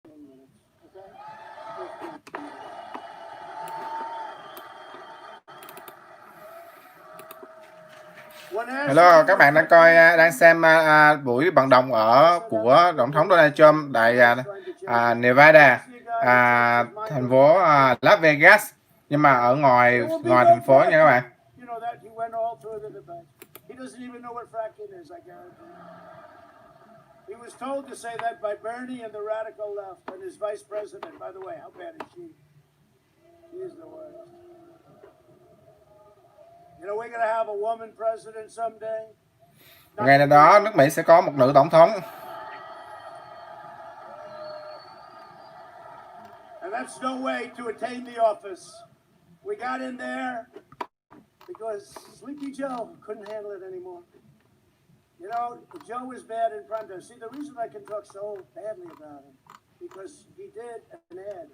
minutes. Okay? Hello, các bạn đang coi, đang xem buổi vận động của Tổng thống Donald Trump tại Nevada, thành phố Las Vegas, nhưng mà ở ngoài thành phố nha các bạn. He doesn't even know what fracking is, I guarantee. He was told to say that by Bernie and the radical left and his vice president. By the way, how bad is she? She is the worst. You know, we're going to have a woman president someday. Ngày nào đó nước Mỹ sẽ có một nữ tổng thống. And that's no way to attain the office. We got in there because Sleepy Joe couldn't handle it anymore. You know, Joe was bad in prime time. See, the reason I can talk so badly about him, because he did an ad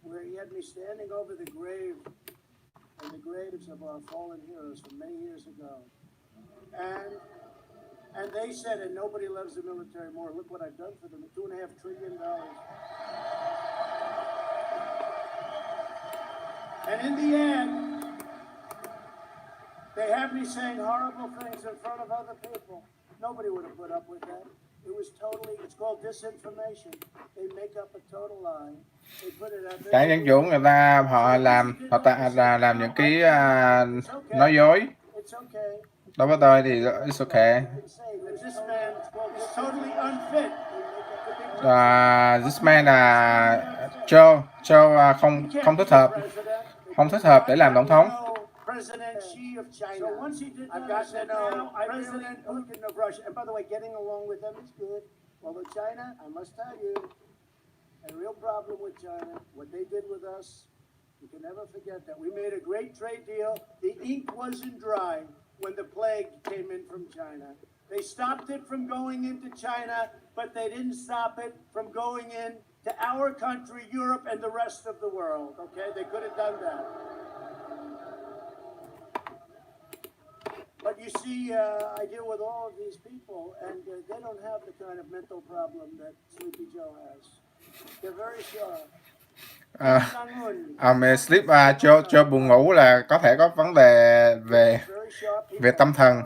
where he had me standing over the grave and the graves of our fallen heroes from many years ago. And they said, and nobody loves the military more. Look what I've done for them, $2.5 trillion. And in the end, they have me saying horrible things in front of other people. Nobody would have put up with that. It was totally, it's called disinformation. They make up a total lie. They put it out there. Đảng Dân Chủ người ta làm những cái nói dối. It's okay. Đối với tôi thì it's okay. This man is totally unfit. This man là Joe không thích hợp để làm tổng thống. President Xi of China. So once he did that, I've got to know President Putin of Russia. And by the way, getting along with them is good. Although China, I must tell you, a real problem with China. What they did with us, you can never forget that. We made a great trade deal. The ink wasn't dry when the plague came in from China. They stopped it from going into China, but they didn't stop it from going in to our country, Europe, and the rest of the world. Okay, they could have done that. But you see, I deal with all of these people, and they don't have the kind of mental problem that Sleepy Joe has. They're very sharp. Sleep cho buồn ngủ là có thể có vấn đề về tâm thần,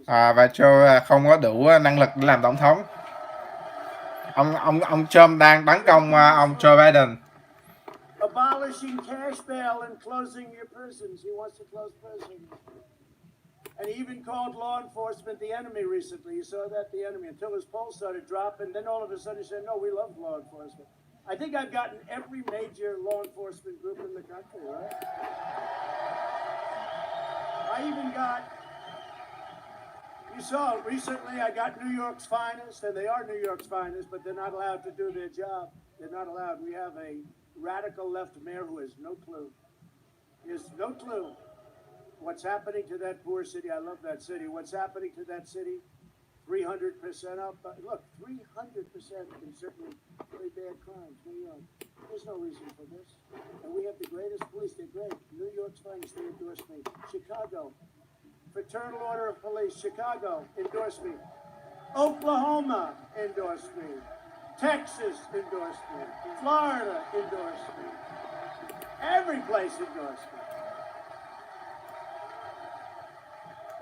và Joe không có đủ năng lực để làm tổng thống. Ông Trump đang tấn công ông Joe Biden. Abolishing cash bail and closing your prisons. He wants to close prisons. And he even called law enforcement the enemy recently. You saw that, the enemy, until his polls started dropping. Then all of a sudden he said, no, we love law enforcement. I think I've gotten every major law enforcement group in the country, right? I even got, you saw recently, I got New York's finest, and they are New York's finest, but they're not allowed to do their job. They're not allowed. We have a radical left mayor who has no clue. He has no clue what's happening to that poor city. I love that city. What's happening to that city? 300% up. Look, 300% in certainly very bad crimes. New York. There's no reason for this. And we have the greatest police. They're great. New York's finest. They endorse me. Chicago. Fraternal Order of Police. Chicago. Endorse me. Oklahoma. Endorse me. Texas endorsed me. Florida endorsed me. Every place endorsed me.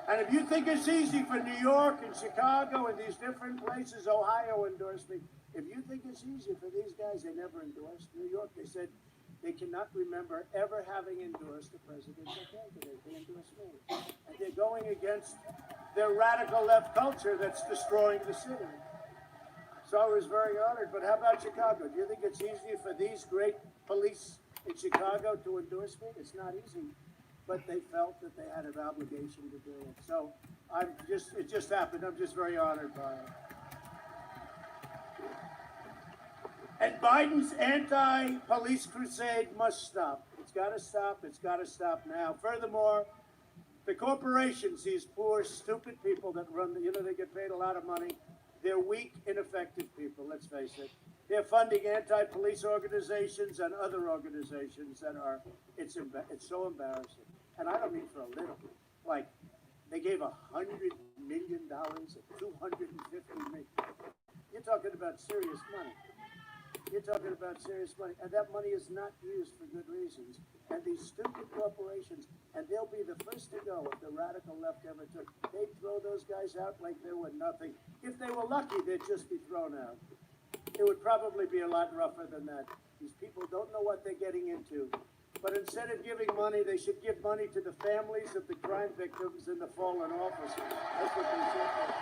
And if you think it's easy for New York and Chicago and these different places, Ohio endorsed me. If you think it's easy for these guys, they never endorsed. New York, they said they cannot remember ever having endorsed a presidential candidate. They endorsed me. And they're going against their radical left culture that's destroying the city. So I was very honored. But how about Chicago? Do you think it's easy for these great police in Chicago to endorse me? It's not easy. But they felt that they had an obligation to do it. So it just happened. I'm just very honored by it. And Biden's anti-police crusade must stop. It's got to stop. It's got to stop now. Furthermore, the corporations, these poor, stupid people that run, they get paid a lot of money. They're weak, ineffective people, let's face it. They're funding anti-police organizations and other organizations that are, it's so embarrassing. And I don't mean for a little. Like, they gave $100 million and $250 million. You're talking about serious money. You're talking about serious money. And that money is not used for good reasons. And these stupid corporations, and they'll be the first to go if the radical left ever took. They'd throw those guys out like they were nothing. If they were lucky, they'd just be thrown out. It would probably be a lot rougher than that. These people don't know what they're getting into. But instead of giving money, they should give money to the families of the crime victims and the fallen officers. That's what they should do.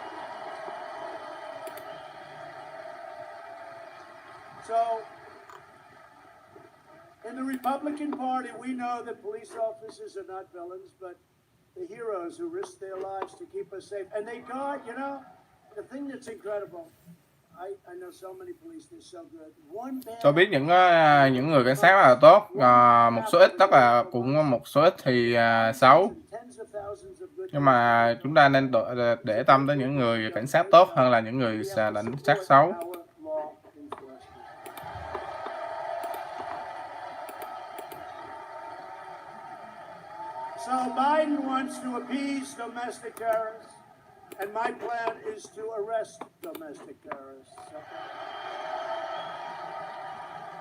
So, in the Republican Party, we know that police officers are not villains, but the heroes who risk their lives to keep us safe. And they guard, you know, the thing that's incredible. I know so many police, they're so good. One bad... Tôi biết những người cảnh sát rất là tốt, một số ít, tức là cũng một số ít thì xấu. Nhưng mà chúng ta nên để tâm tới những người cảnh sát tốt hơn là những người cảnh sát xấu. So Biden wants to appease domestic terrorists, and my plan is to arrest domestic terrorists.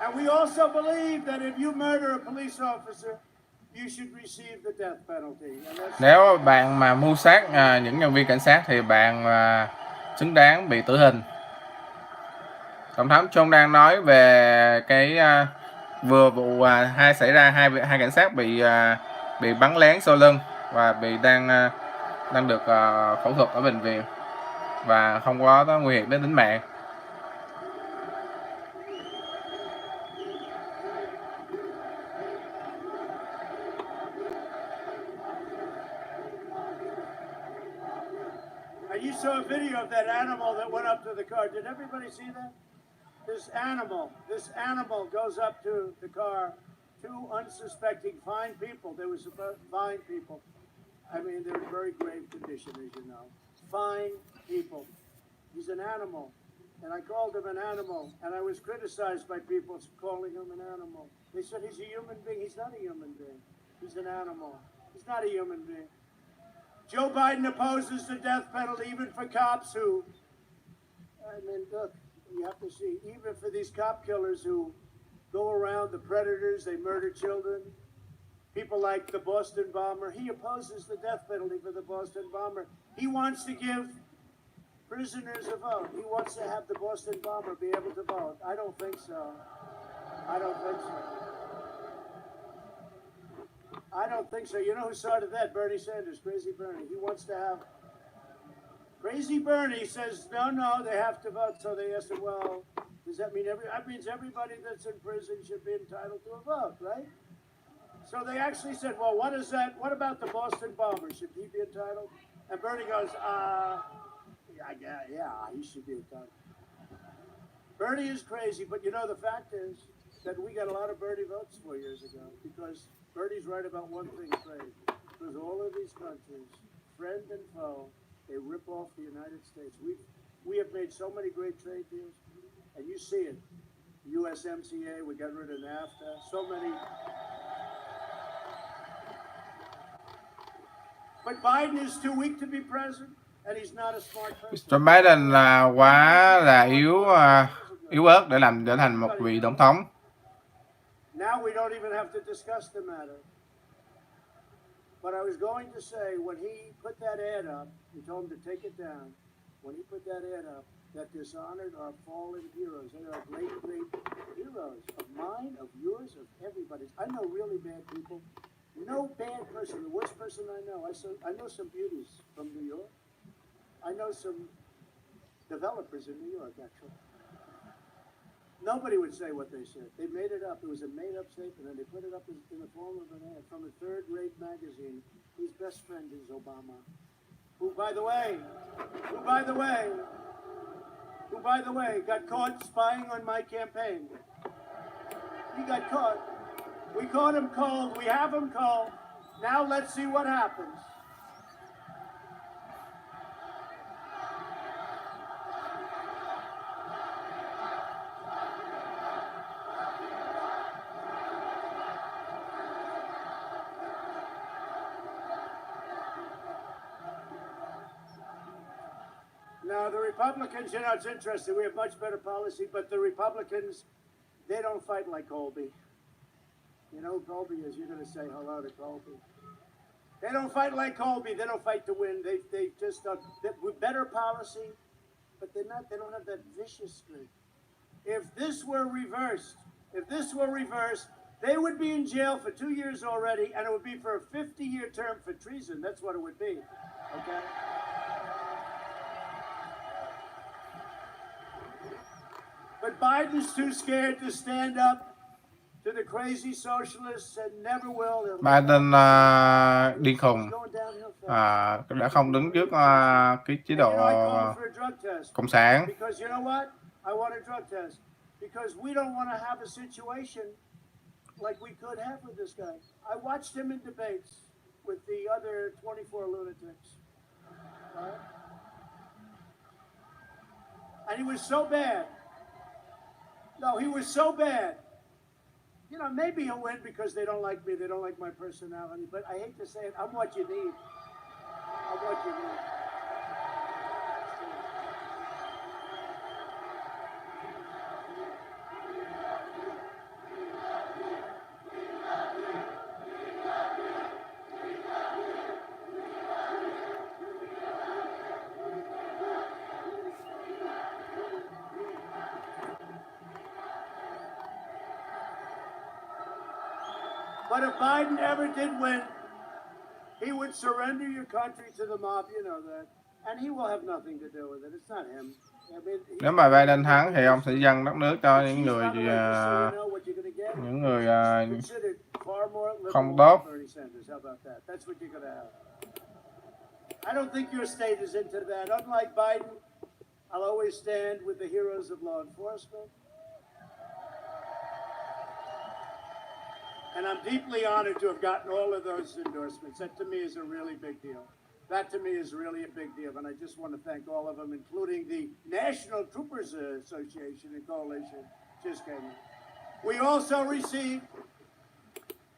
And we also believe that if you murder a police officer, you should receive the death penalty. Nếu bạn mà mưu sát những nhân viên cảnh sát thì bạn xứng đáng bị tử hình. Tổng thống Trump đang nói về cái vừa vụ xảy ra hai cảnh sát bị bắn lén sau lưng và đang được phẫu thuật ở bệnh viện và không có nguy hiểm đến tính mạng. You saw a video of that animal that went up to the car. Did everybody see that? This animal goes up to the car. Two unsuspecting fine people. They were supposed fine people. I mean, they're in very grave condition, as you know. Fine people. He's an animal. And I called him an animal. And I was criticized by people calling him an animal. They said he's a human being. He's not a human being. He's an animal. He's not a human being. Joe Biden opposes the death penalty even for cops who, I mean, look, you have to see, even for these cop killers who go around, the predators, they murder children, people like the Boston bomber. He opposes the death penalty for the Boston bomber. He wants to give prisoners a vote. He wants to have the Boston bomber be able to vote. I don't think so. I don't think so. I don't think so. You know who started that? Bernie Sanders, Crazy Bernie. He wants to have... Crazy Bernie says, no, they have to vote. So they asked him, well, does that mean that means everybody that's in prison should be entitled to a vote, right? So they actually said, well, what about the Boston bomber? Should he be entitled? And Bernie goes, yeah, he should be entitled. Bernie is crazy, but you know, the fact is that we got a lot of Bernie votes 4 years ago because Bernie's right about one thing, trade. Because all of these countries, friend and foe, they rip off the United States. We have made so many great trade deals, and you see it. USMCA, we got rid of NAFTA, so many. But Biden is too weak to be president, and he's not a smart person. Joe Biden là quá là yếu ớt để trở thành một vị tổng thống. Now we don't even have to discuss the matter. But I was going to say, when he put that ad up, he told him to take it down. When he put that ad up, that dishonored our fallen heroes. They are great, great heroes of mine, of yours, of everybody's. I know really bad people. No bad person. The worst person I know. I know some beauties from New York. I know some developers in New York, actually. Nobody would say what they said. They made it up. It was a made-up statement, and they put it up in the form of an ad from a third-rate magazine. His best friend is Obama, who, by the way, got caught spying on my campaign. He got caught. We caught him cold. We have him cold. Now let's see what happens. No, the Republicans, you know, it's interesting. We have much better policy, but the Republicans, they don't fight like Colby. You know who Colby is? You're going to say hello to Colby. They don't fight like Colby. They don't fight to win. They just with better policy, but they don't have that vicious streak. If this were reversed, they would be in jail for 2 years already, and it would be for a 50-year term for treason. That's what it would be. Okay. But Biden's too scared to stand up to the crazy socialists and never will. Biden điên khùng, đã không đứng trước cái chế độ cộng sản. Because you know what? I want a drug test because we don't want to have a situation like we could have with this guy. I watched him in debates with the other 24 lunatics. Right? And he was so bad. No, he was so bad. You know, maybe he'll win because they don't like me, they don't like my personality, but I hate to say it, I'm what you need. I'm what you need. But if Biden ever did win, he would surrender your country to the mob, you know that. And he will have nothing to do with it. It's not him. I mean, nếu mà Biden thắng thì ông sẽ dâng đất nước cho những người không tốt. I don't think your state is into that. Unlike Biden, I'll always stand with the heroes of law enforcement. And I'm deeply honored to have gotten all of those endorsements. That to me is a really big deal. That to me is really a big deal. And I just want to thank all of them, including the National Troopers Association and Coalition. Just came in. We also received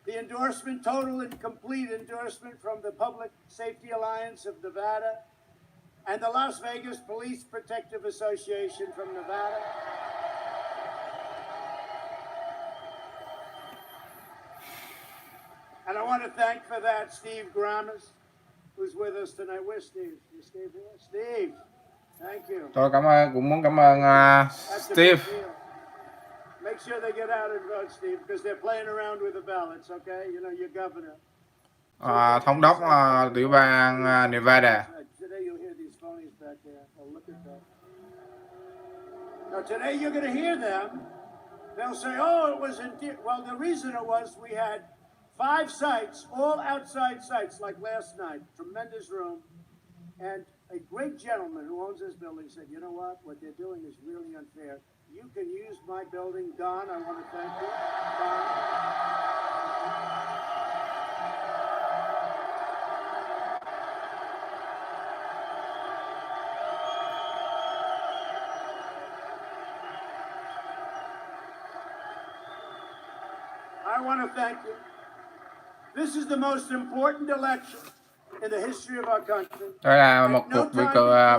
the endorsement, total and complete endorsement from the Public Safety Alliance of Nevada and the Las Vegas Police Protective Association from Nevada. And I want to thank for that Steve Grammas, who's with us tonight. Where's Steve? Is Steve here? Steve, thank you. Tôi cũng muốn cảm ơn Steve. Make sure they get out and vote, Steve, because they're playing around with the ballots, okay? You know, your governor. Thống đốc tiểu bang Nevada. Today you'll hear these phonies back there. Oh, look at that. Now today you're going to hear them. They'll say, oh, it was in... Well, the reason it was we had 5 sites, all outside sites, like last night. Tremendous room. And a great gentleman who owns this building said, you know what they're doing is really unfair. You can use my building. Don, I want to thank you. Don. I want to thank you. This is the most important election in the history of our country. Đây là một cuộc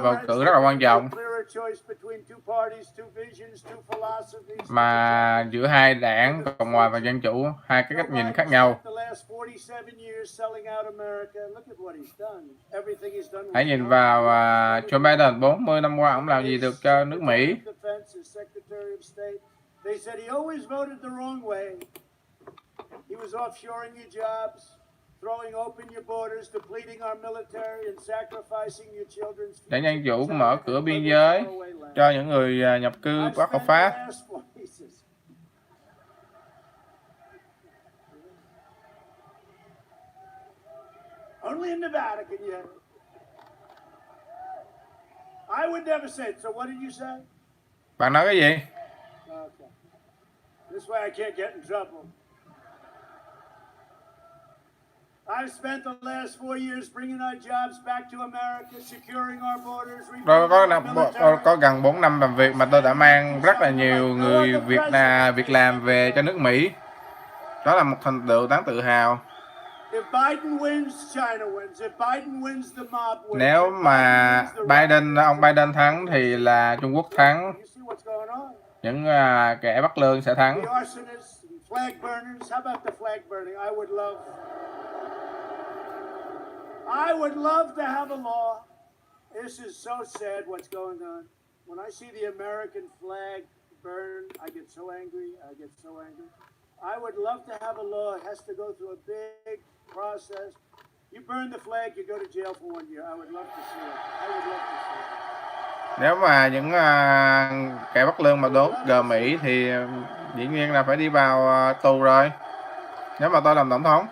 bầu cử rất là quan trọng mà giữa hai đảng Cộng hòa và Dân chủ, hai cái cách nhìn khác nhau. Hãy nhìn vào Joe Biden, 40 năm qua ông làm gì được cho nước Mỹ. He was offshoring your jobs, throwing open your borders, depleting our military and sacrificing your children's future. Đảng Dân chủ mở cửa biên giới cho những người nhập cư bất hợp pháp. Only in Nevada can you. I would never say it. So what did you say? Bạn nói cái gì? Okay. This way I can't get in trouble. I've spent the last 4 years bringing our jobs back to America, securing our borders. Có gần 4 năm làm việc mà tôi đã mang rất là nhiều người việc làm về cho nước Mỹ. Đó là một thành tựu đáng tự hào. If Biden wins, China wins. If Biden wins, the mob wins. Nếu If mà Biden wins, the Biden, ông Biden thắng thì là Trung Quốc thắng, You see what's going on? những kẻ bất lương sẽ thắng. The arsonists, and flag burners. How about the flag burning? I would love to have a law. This is so sad what's going on. When I see the American flag burn, I get so angry. I would love to have a law. It has to go through a big process. You burn the flag, you go to jail for 1 year. I would love to see it. Nếu mà những kẻ bất lương mà đốt cờ Mỹ thì dĩ nhiên là phải đi vào tù rồi. Nếu mà tôi làm tổng thống.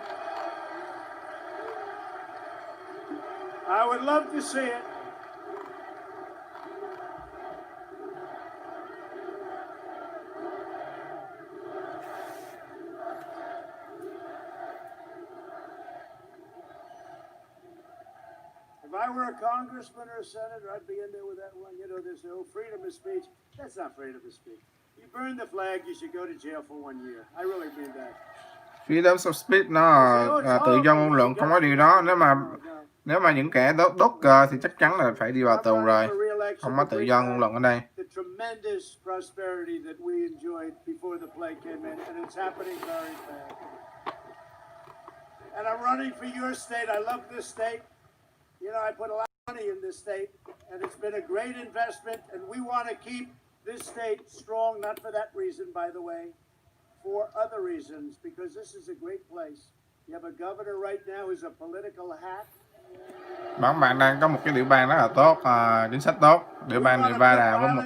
I would love to see it. If I were a congressman or a senator, I'd be in there with that one. You know, there's no freedom of speech. That's not freedom of speech. You burn the flag, you should go to jail for 1 year. I really mean that. Freedom of speech nó là tự do ngôn luận, không có điều đó. Nếu mà những kẻ đốt cờ thì chắc chắn là phải đi vào tù rồi. Không có tự do ngôn luận ở đây. The tremendous prosperity that we enjoyed before the plague came in, and it's happening very fast. And I'm running for your state. I love this state. You know, I put a lot of money in this state, and it's been a great investment, and we want to keep this state strong, not for that reason, by the way, for other reasons, because this is a great place. You have a governor right now who's a political hack. Bạn đang có một cái địa bàn rất là tốt, chính sách tốt. Địa bàn Nevada với một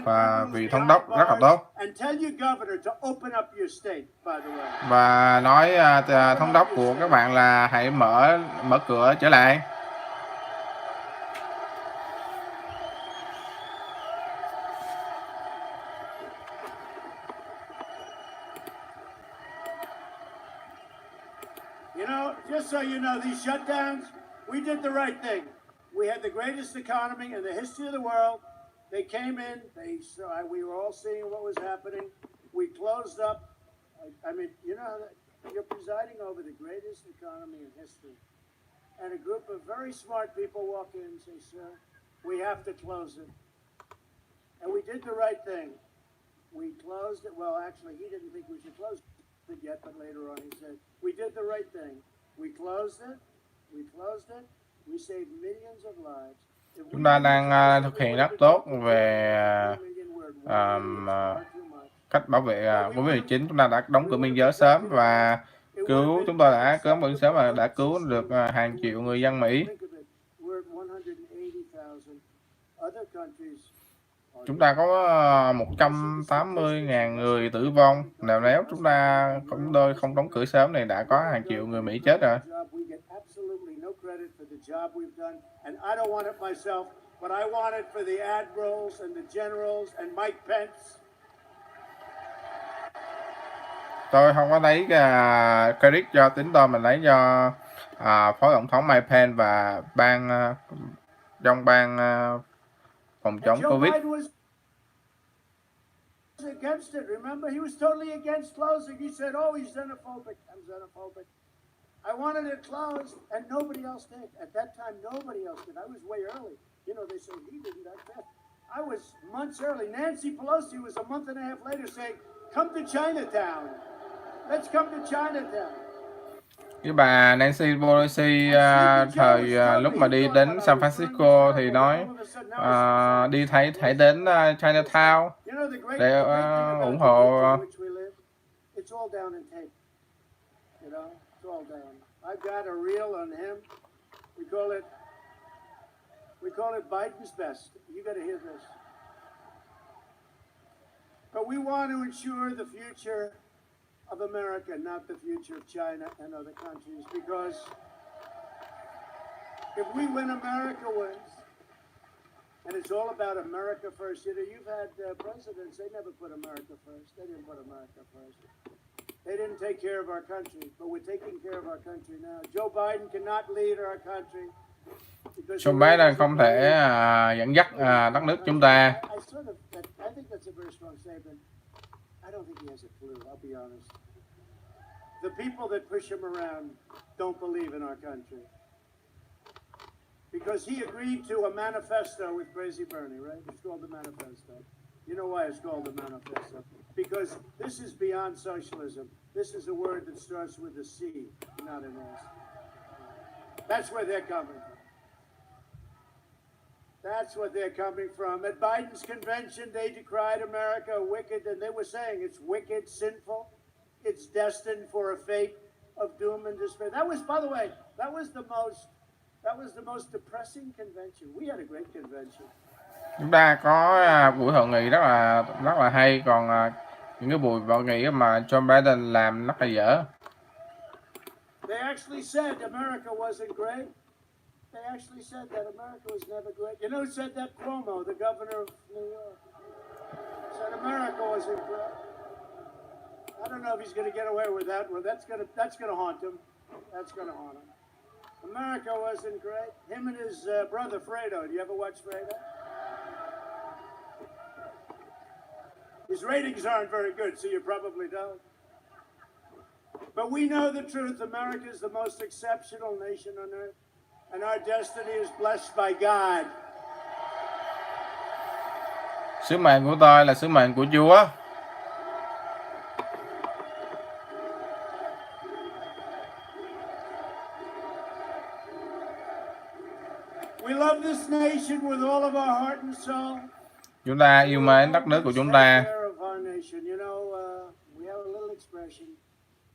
vị thống đốc rất là tốt. Và nói thống đốc của các bạn là hãy mở cửa trở lại. You know, just so you know, these shutdowns, we did the right thing. We had the greatest economy in the history of the world. They came in, we were all seeing what was happening. We closed up. I mean, you know, you're presiding over the greatest economy in history. And a group of very smart people walk in and say, sir, we have to close it. And we did the right thing. We closed it. Well, actually, he didn't think we should close it yet, but later on he said, we did the right thing. We closed it. We saved millions of lives. Chúng ta đang thực hiện rất tốt về cách bảo vệ COVID-19. Chúng ta đã đóng cửa biên giới sớm và chúng ta đã đóng cửa sớm và đã cứu được hàng triệu người dân Mỹ. Chúng ta có 180.000 người tử vong. Nếu chúng ta không đóng cửa sớm thì đã có hàng triệu người Mỹ chết rồi. But I want it for the admirals and the generals and Mike Pence. Tôi không có lấy credit cho tính tôi, mình lấy cho phó tổng thống Mike Pence và trong ban phòng chống Covid. Against it, remember, he was totally against closing. He said, "Oh, he's xenophobic." I'm xenophobic. I wanted it closed, and nobody else did. At that time, nobody else did. I was way early. You know, they say he didn't that fast. I was months early. Nancy Pelosi was a month and a half later saying, "Come to Chinatown. Let's come to Chinatown." Cái bà Nancy Pelosi thời lúc mà đi đến San Francisco thì nói hãy đến Chinatown để ủng hộ. It's all down in tape. You know, it's all down. I've got a reel on him. We call it Biden's best. You got to hear this. But we want to ensure the future of America, not the future of China and other countries, because if we win, America wins. And it's all about America first. You know, you've had presidents, they never put America first. They didn't put America first. They didn't take care of our country, but we're taking care of our country now. Joe Biden cannot lead our country. Joe Biden không thể dẫn dắt đất nước chúng ta. I think that's a very strong statement. I don't think he has a clue, I'll be honest. The people that push him around don't believe in our country. Because he agreed to a manifesto with Crazy Bernie, right? It's called the manifesto. You know why it's called the manifesto? Because this is beyond socialism. This is a word that starts with a C, not an S. That's where they're coming from. That's what they're coming from. At Biden's convention, they decried America wicked, and they were saying it's wicked, sinful. It's destined for a fate of doom and despair. That was, by the way, that was the most depressing convention. We had a great convention. Chúng ta có buổi hội nghị rất là hay, còn những cái buổi hội nghị mà Joe Biden làm rất là dở. They actually said America wasn't great. They actually said that America was never great. You know who said that? Cuomo, the governor of New York, said America wasn't great. I don't know if he's going to get away with that. Well, that's going to haunt him. That's going to haunt him. America wasn't great. Him and his brother Fredo. Do you ever watch Fredo? His ratings aren't very good, so you probably don't. But we know the truth. America is the most exceptional nation on earth, and our destiny is blessed by God. Sứ mệnh của tôi là sứ mệnh của Chúa. We love this nation with all of our heart and soul. Chúng ta yêu mến đất nước của chúng ta. You know, we have a little expression,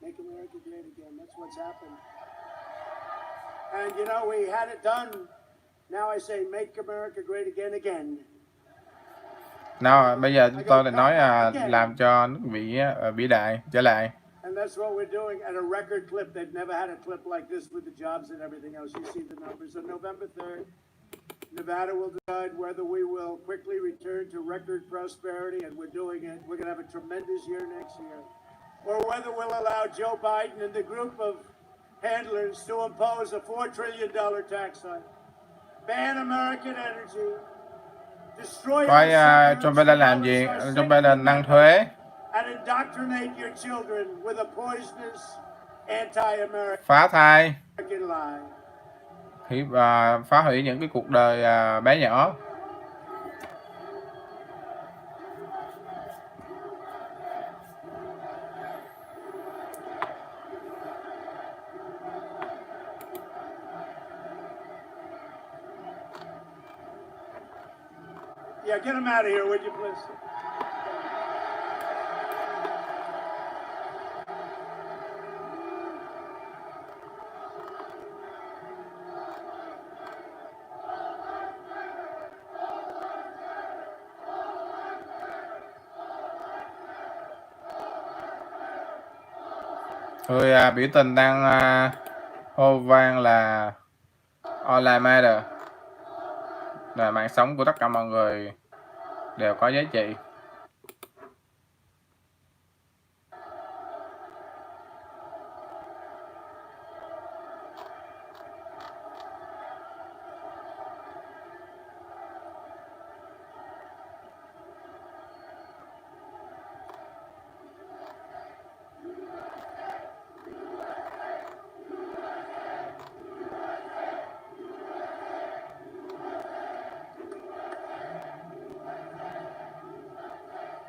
make America great again. That's what's happened. And you know, we had it done. Now I say, make America great again again. Nào, bây giờ chúng tôi lại nói làm cho nước vĩ đại trở lại. And that's what we're doing at a record clip. They've never had a clip like this with the jobs and everything else. You see the numbers. On November 3rd, Nevada will decide whether we will quickly return to record prosperity, and we're doing it. We're going to have a tremendous year next year. Or whether we'll allow Joe Biden and the group of handlers to impose a $4 trillion tax hike, ban American energy, destroy Coi Joe Biden làm gì? Joe Biden nâng thuế. and indoctrinate your children with a poisonous anti-American Phá thai. lie. Phá hủy những cái cuộc đời bé nhỏ. Yeah, get him out of here, would you please? Người biểu tình đang hô vang là All Lives Matter, là mạng sống của tất cả mọi người đều có giá trị.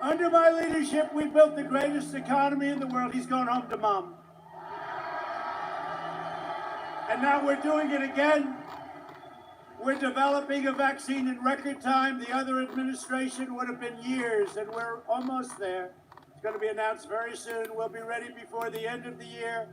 Under my leadership, we built the greatest economy in the world. He's going home to mom. And now we're doing it again. We're developing a vaccine in record time. The other administration would have been years, and we're almost there. It's going to be announced very soon. We'll be ready before the end of the year,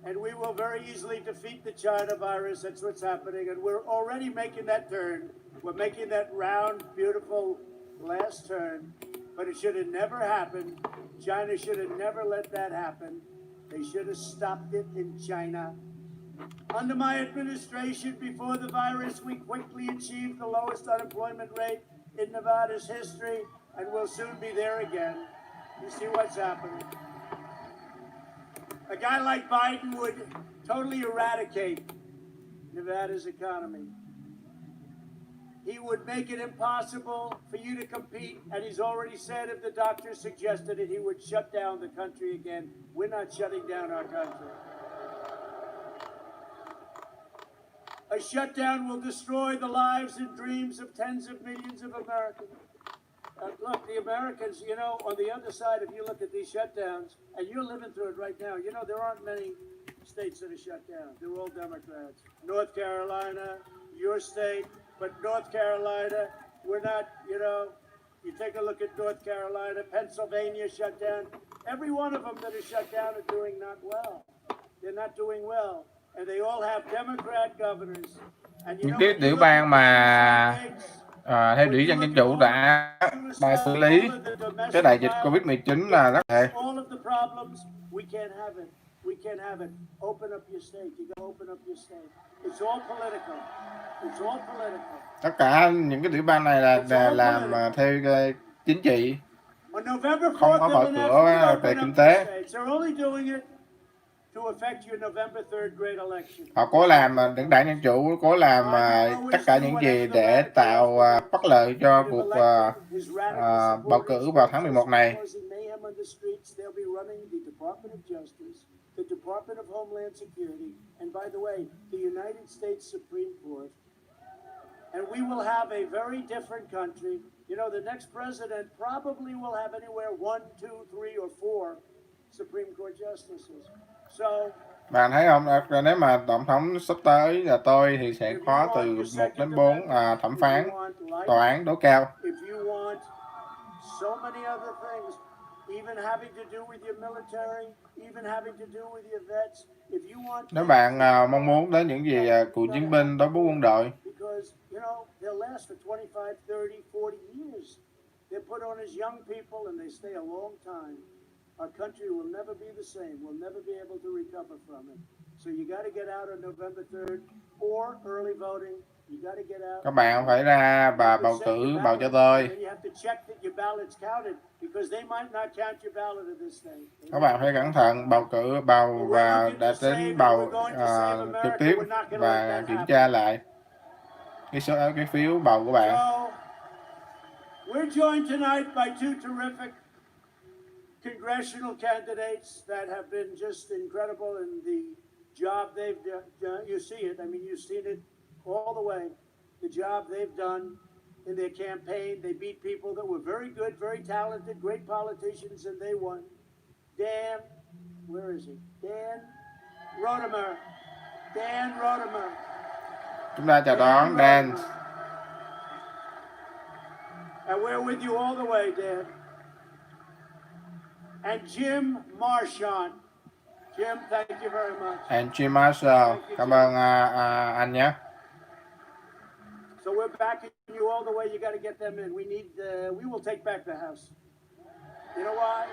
and we will very easily defeat the China virus. That's what's happening, and we're already making that turn. We're making that round, beautiful last turn. But it should have never happened. China should have never let that happen. They should have stopped it in China. Under my administration, before the virus, we quickly achieved the lowest unemployment rate in Nevada's history, and we'll soon be there again. You see what's happening. A guy like Biden would totally eradicate Nevada's economy. He would make it impossible for you to compete, and he's already said if the doctor suggested it, he would shut down the country again. We're not shutting down our country. A shutdown will destroy the lives and dreams of tens of millions of Americans. Look, the Americans, you know, on the other side, if you look at these shutdowns, and you're living through it right now, you know, there aren't many states that are shut down. They're all Democrats. North Carolina, your state, but North Carolina, we're not, you know, you take a look at North Carolina, Pennsylvania shut down. Every one of them that are shut down are doing not well. They're not doing well. And they all have Democrat governors. And you Những know, cái when you tiểu look bang at mà these states, theo ủy dân dân chủ đã xử lý cái đại dịch Covid-19 là rất hệ. all of the problems, we can't have it. We can't have it. Open up your state. You gotta open up your state. It's all political. It's all political. Tất cả những cái tiểu bang này là làm theo chính trị, On November không 4th, có they'll mở announce cửa we về open kinh up tế. your states. They're only doing it to affect your November 3rd great election. Họ cố làm, những đảng Dân Chủ cố làm tất cả những gì để tạo bất lợi cho cuộc bầu cử vào tháng 11 này. They'll be running the Department of Justice, the Department of Homeland Security, and by the way, the United States Supreme Court. And we will have a very different country. You know, the next president probably will have anywhere 1, 2, 3, or 4 Supreme Court justices. So, Bạn thấy không, nếu mà tổng thống sắp tới là tôi thì sẽ có từ 1 đến 4 thẩm phán tòa án tối cao. if you want so many other things, even having to do with your military, even having to do with your vets, if you want, Nếu bạn mong muốn đến những gì cựu chiến binh, đối bố quân đội, because you know they'll last for 25, 30, 40 years. They're put on as young people and they stay a long time. Our country will never be the same. We'll never be able to recover from it. So you got to get out on November 3rd or early voting. You got to get out. các bạn phải ra và bầu cử, bầu cho tôi. And you have to check that your ballot's counted because they might not count your ballot in this state. Các bạn phải cẩn thận bầu cử, bầu và đã đến bầu trực tiếp và kiểm tra lại cái phiếu bầu của bạn. So, we're joined tonight by two terrific congressional candidates that have been just incredible in the job they've done. You see it. I mean, you've seen it all the way. The job they've done in their campaign. They beat people that were very good, very talented, great politicians, and they won. Dan, where is he? Dan Rodimer. Dan Rodimer. Chúng ta chào đón Dan. And we're with you all the way, Dan. And Jim Marchand. Jim, thank you very much. And Jim Marshall. Cảm ơn anh nhé. So we're backing you all the way. You got to get them in. We will take back the House. You know why?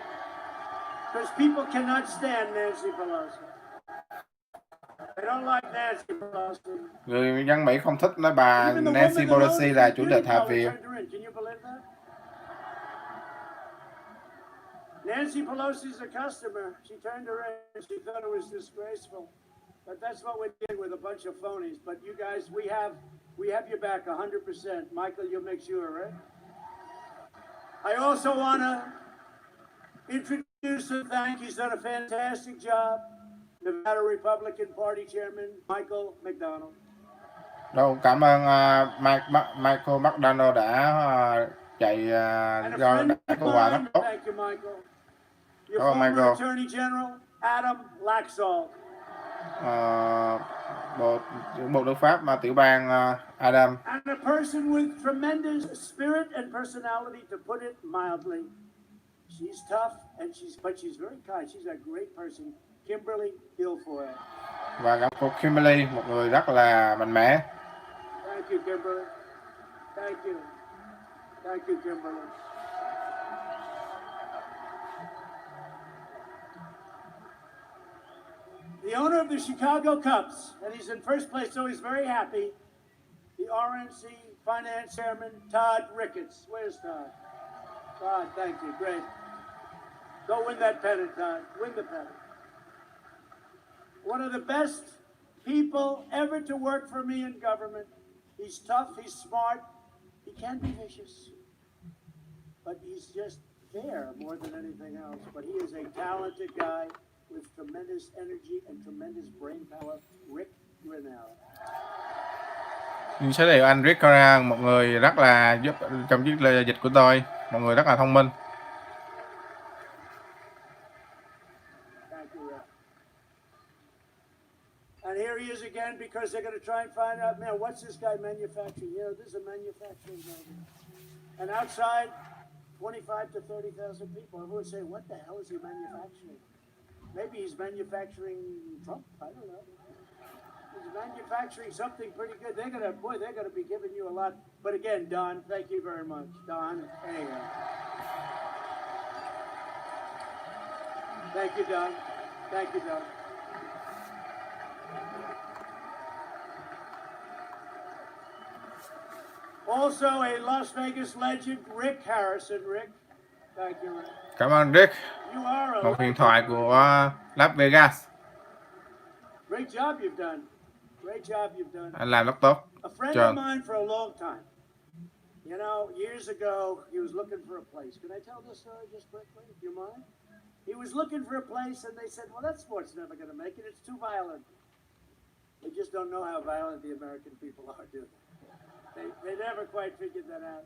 Because people cannot stand Nancy Pelosi. They don't like Nancy Pelosi. Người dân Mỹ không thích nói bà Nancy Pelosi là chủ tịch Hạ viện. Can you believe that? Nancy Pelosi's a customer. She turned her in. She thought it was disgraceful. But that's what we're doing with a bunch of phonies. But you guys, we have your back 100%. Michael, you'll make sure, right? I also want to introduce and thank. He's done a fantastic job. Nevada Republican Party Chairman Michael McDonald. Đâu, cảm ơn Michael McDonald đã chạy do đã có quà rất tốt. Thank you, Michael. Your Cảm ơn former Michael. Attorney General Adam Laxalt. Bộ tư pháp mà tiểu bang Adam. And a person with tremendous spirit and personality, to put it mildly. She's tough and but she's very kind. She's a great person. Kimberly Guilfoyle. Và gặp cô Kimberly, một người rất là mạnh mẽ. Thank you, Kimberly. Thank you. Thank you, Kimberly. The owner of the Chicago Cubs, and he's in first place, so he's very happy. The RNC Finance Chairman, Todd Ricketts. Where's Todd? Todd, thank you. Great. Go win that pennant, Todd. Win the pennant. One of the best people ever to work for me in government. He's tough, he's smart, he can be vicious, but he's just fair more than anything else. But he is a talented guy with tremendous energy and tremendous brain power, Rick Grinnell. Nhưng giới thiệu anh Rick, một người rất là giúp trong chiếc dịch của tôi, một người rất là thông minh. Thank you, Rick. And here he is again because they're going to try and find out, man, what's this guy manufacturing? You know, this is a manufacturing building. And outside, 25 to 30,000 people. Everyone's saying, what the hell is he manufacturing? Maybe he's manufacturing Trump. I don't know. He's manufacturing something pretty good. They're gonna be giving you a lot. But again, Don, thank you very much. Don, there you go. Thank you, Don. Thank you, Don. Also a Las Vegas legend, Rick Harrison. Rick, thank you, Rick. Cảm ơn Rick, You are a một huyền thoại của Las Vegas. great job you've done. Great job you've done. Anh làm rất tốt. A friend John. of mine for a long time. You know, years ago, he was looking for a place. Can I tell this story just quickly? Do you mind? He was looking for a place, and they said, well, that sport's never going to make it. It's too violent. They just don't know how violent the American people are, do they? They never quite figured that out.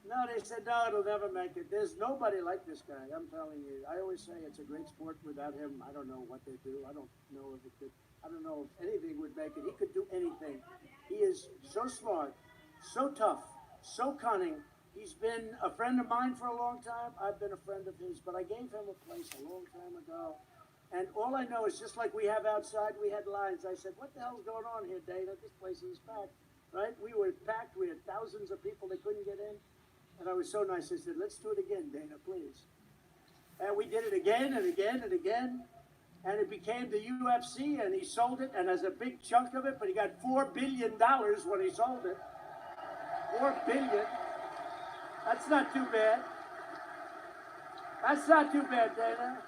No, they said, no, it'll never make it. There's nobody like this guy, I'm telling you. I always say it's a great sport. Without him, I don't know what they do. I don't know if it could. I don't know if anything would make it. He could do anything. He is so smart, so tough, so cunning. He's been a friend of mine for a long time. I've been a friend of his, but I gave him a place a long time ago. And all I know is just like we have outside, we had lines. I said, what the hell's going on here, Dana? This place is packed, right? We were packed. We had thousands of people that couldn't get in. And I was so nice. I said, let's do it again, Dana, please. And we did it again and again and again. And it became the UFC, and he sold it, and has a big chunk of it, but he got $4 billion when he sold it. $4 billion. That's not too bad. That's not too bad, Dana.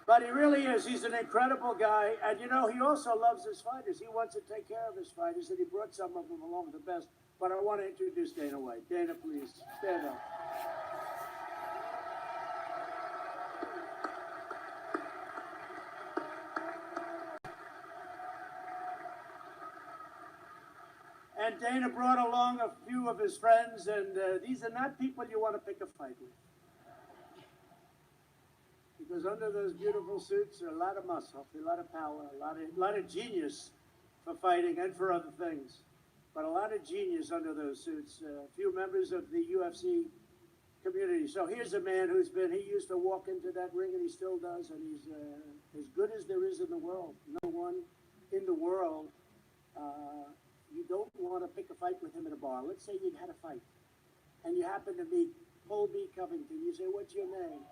But he really is. He's an incredible guy. And, you know, he also loves his fighters. He wants to take care of his fighters, and he brought some of them along the best. But I want to introduce Dana White. Dana, please, stand up. And Dana brought along a few of his friends, and these are not people you want to pick a fight with. Because under those beautiful suits are a lot of muscle, a lot of power, a lot of genius for fighting and for other things. But a lot of genius under those suits. A few members of the UFC community. So here's a man he used to walk into that ring, and he still does, and he's as good as there is in the world. No one in the world, you don't want to pick a fight with him in a bar. Let's say you had a fight, and you happen to meet Colby Covington. You say, what's your name?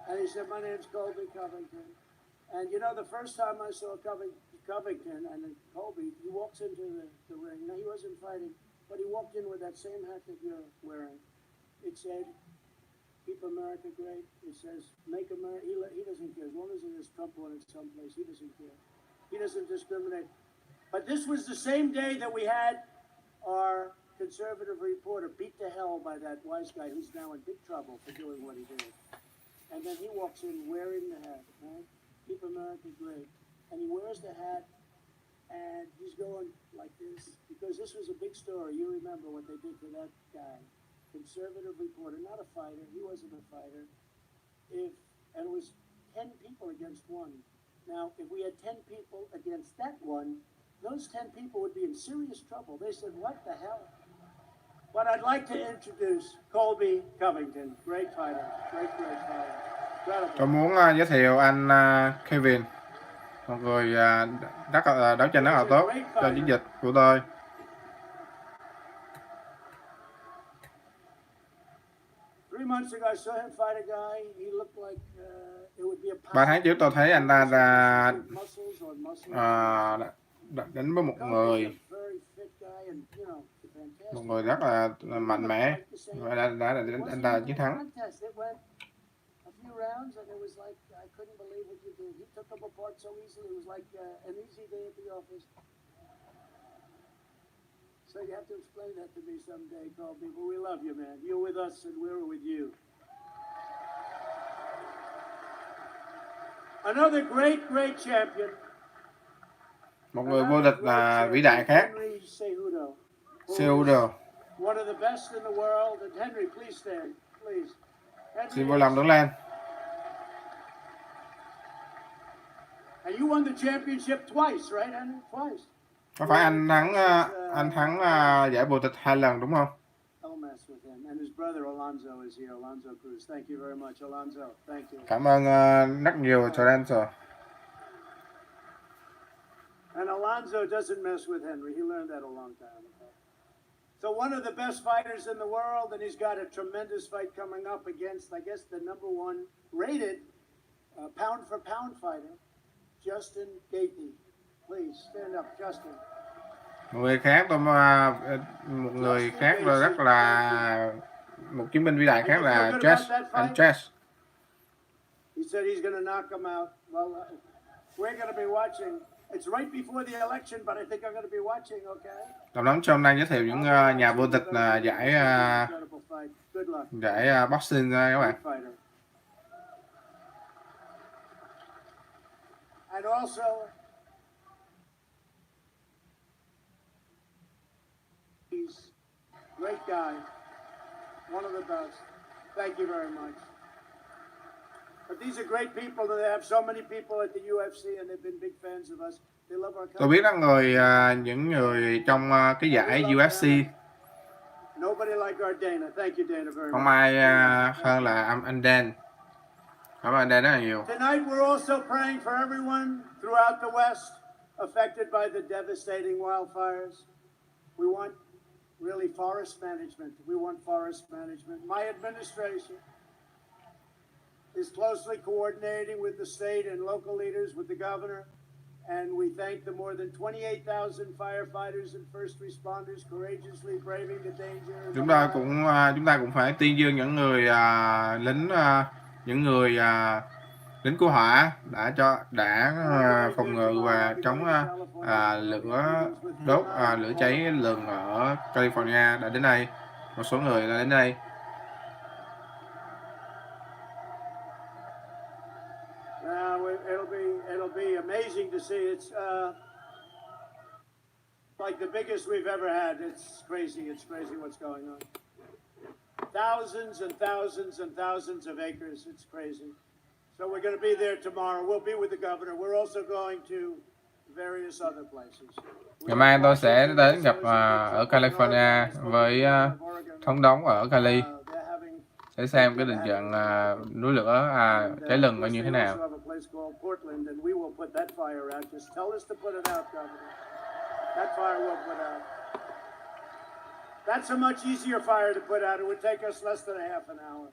And he said, my name's Colby Covington. And you know, the first time I saw Covington and then Colby, he walks into the ring. Now, he wasn't fighting, but he walked in with that same hat that you're wearing. It said, keep America great. It says, make America, he doesn't care. As long as there's Trump on it someplace, he doesn't care. He doesn't discriminate. But this was the same day that we had our conservative reporter beat to hell by that wise guy who's now in big trouble for doing what he did. And then he walks in wearing the hat, right? Keep America great. And he wears the hat, and he's going like this, because this was a big story. You remember what they did to that guy. Conservative reporter, not a fighter. He wasn't a fighter. And it was 10 people against one. Now, if we had 10 people against that one, those 10 people would be in serious trouble. They said, what the hell? But I'd like to introduce Colby Covington. Great fighter. Great fighter. Incredible. Tôi muốn giới thiệu anh Kevin, một người rất là đấu tranh rất là tốt cho chiến dịch của tôi. 3 tháng trước tôi thấy anh ta đánh với một người rất là mạnh mẽ và đã anh ta chiến thắng. So you have to explain that to me someday, Colby. But we love you, man. You're with us, and we're with you. Another great champion. một người vô địch vĩ đại khác. Henry Cejudo. Cejudo. One of the best in the world. And Henry, please stand, please. Xin vui lòng đứng lên. And you won the championship twice, right, Henry? Twice. Có phải anh thắng giải vô địch 2 lần đúng không? Don't mess with him. And his brother Alonzo is here. Alonzo Cruz. Thank you very much, Alonzo. Thank you. Cảm ơn rất nhiều Lorenzo. And Alonzo doesn't mess with Henry. He learned that a long time ago. So one of the best fighters in the world, and he's got a tremendous fight coming up against, I guess, the number one rated pound for pound fighter, Justin Gaethje. Please stand up, Justin. Một người khác rất là một chiến binh vĩ đại khác là Andres. He said he's going to knock him out. Well, we're going to be watching. It's right before the election, but I think I'm going to be watching, okay? Tổng thống Trump đang giới thiệu những nhà vô địch giải boxing các bạn. And also, he's a great guy, one of the best. Thank you very much. But these are great people. They have so many people at the UFC, and they've been big fans of us. They love our country. Tôi biết những người trong cái giải UFC. Nobody like our Dana. Thank you, Dana, very much. Không ai hơn là anh Dan. Cảm ơn anh Dan rất là nhiều. Tonight we're also praying for everyone throughout the West affected by the devastating wildfires. We want really forest management. We want forest management. My administration is closely coordinating with the state and local leaders, with the governor, and we thank the more than 28,000 firefighters and first responders courageously braving the danger. Chúng ta cũng phải tuyên dương những người lính cứu hỏa đã phòng ngự và chống lửa cháy rừng ở California đã đến đây. Một số người đã đến đây. It'll be amazing to see. It's like the biggest we've ever had. It's crazy what's going on. Thousands and thousands and thousands of acres. It's crazy. So we're going to be there tomorrow. We'll be with the governor. We're also going to various other places. Ngày mai tôi sẽ đến gặp ở California với thống đốc ở Cali để xem cái tình trạng núi lửa cháy rừng như thế nào. That's a much easier fire to put out. It would take us less than a half an hour.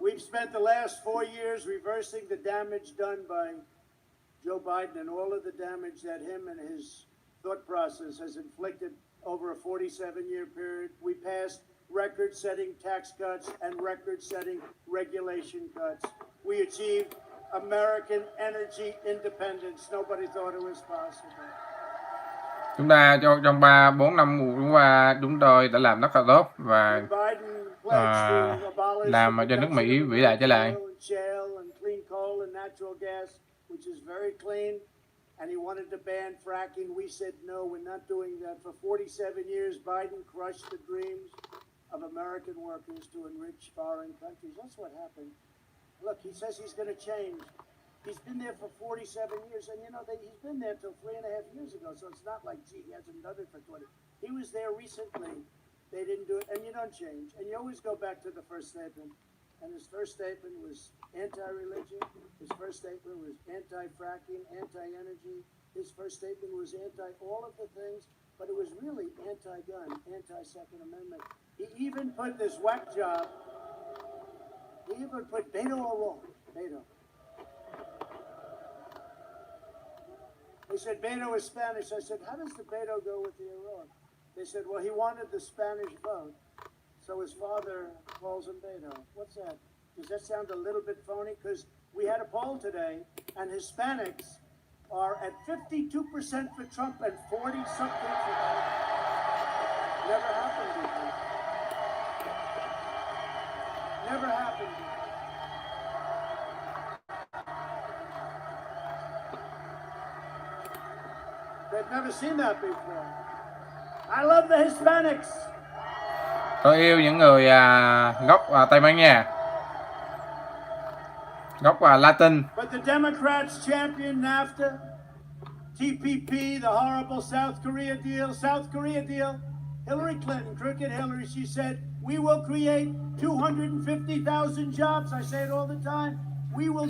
We've spent the last 4 years reversing the damage done by Joe Biden and all of the damage that him and his thought process has inflicted over a 47-year period. We passed record-setting tax cuts and record-setting regulation cuts. We achieved American energy independence. Nobody thought it was possible. Chúng ta trong 3-4 năm qua chúng tôi đã làm rất là tốt và làm cho nước Mỹ vĩ đại trở lại. And he wanted to ban fracking. We said no, we're not doing that. For 47 years, Biden crushed the dreams of American workers to enrich foreign countries. That's what happened. Look, he says he's going to change. He's been there for 47 years, and you know, he's been there till 3.5 years ago, so it's not like, gee, he hasn't done it for 20. He was there recently. They didn't do it, and you don't change. And you always go back to the first statement. And his first statement was anti-religion. His first statement was anti-fracking, anti-energy. His first statement was anti-all of the things, but it was really anti-gun, anti-Second Amendment. He even put this whack job, he even put Beto O'Rourke. Beto. They said Beto is Spanish. I said, how does the Beto go with the O'Rourke? They said, well, he wanted the Spanish vote. So his father calls him Beto. What's that? Does that sound a little bit phony? Because we had a poll today, and Hispanics are at 52% for Trump and 40-something for Biden. Never happened before. Never happened before. They've never seen that before. I love the Hispanics. Tôi yêu những người gốc Tây Ban Nha, gốc Latin. But the Democrats champion NAFTA, TPP, the horrible South Korea deal. South Korea deal. Hillary Clinton, crooked Hillary, she said, we will create 250,000 jobs. I say it all the time.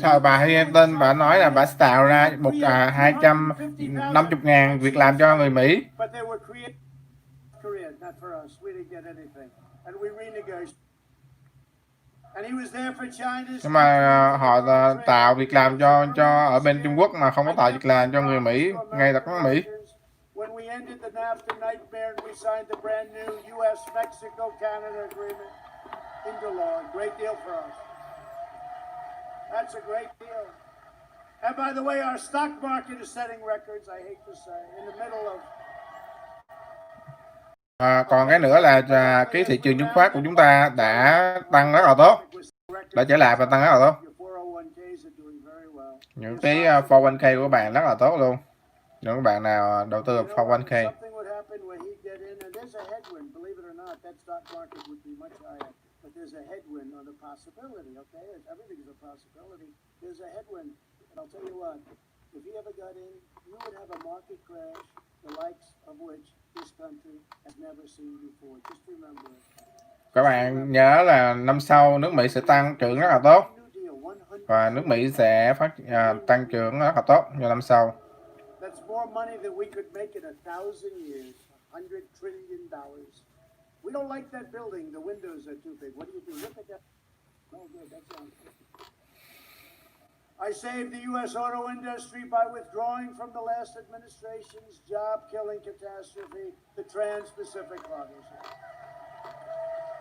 Sao bà Clinton bà nói là bà sẽ tạo ra 250.000 việc làm cho người Mỹ. Nhưng mà họ tạo việc làm cho ở bên Trung Quốc mà không có tạo việc làm cho người Mỹ, ngay tại nước Mỹ. When we ended the NAFTA nightmare and we signed the brand new U.S.-Mexico-Canada agreement into law, great deal for us. That's a great deal. And by the way, our stock market is setting records, I hate to say, in the middle of... Còn cái nữa là cái thị trường chứng khoán của chúng ta đã tăng rất là tốt, đã trở lại và tăng rất là tốt. Những cái 401k của bạn rất là tốt luôn. Nếu các bạn nào đầu tư vào 401k. But there's a headwind on the possibility, okay? Everything is a possibility. There's a headwind. And I'll tell you what, if you ever got in, you would have a market crash, the likes of which this country has never seen before. Just remember it. Các bạn nhớ là năm sau nước Mỹ sẽ tăng trưởng rất là tốt. Và nước Mỹ sẽ tăng trưởng rất là tốt như năm sau. That's more money than we could make in 1,000 years. $100 trillion. We don't like that building. The windows are too big. What do you do? Look at that. Oh, good. That's on. I saved the U.S. auto industry by withdrawing from the last administration's job-killing catastrophe, the Trans-Pacific Partnership.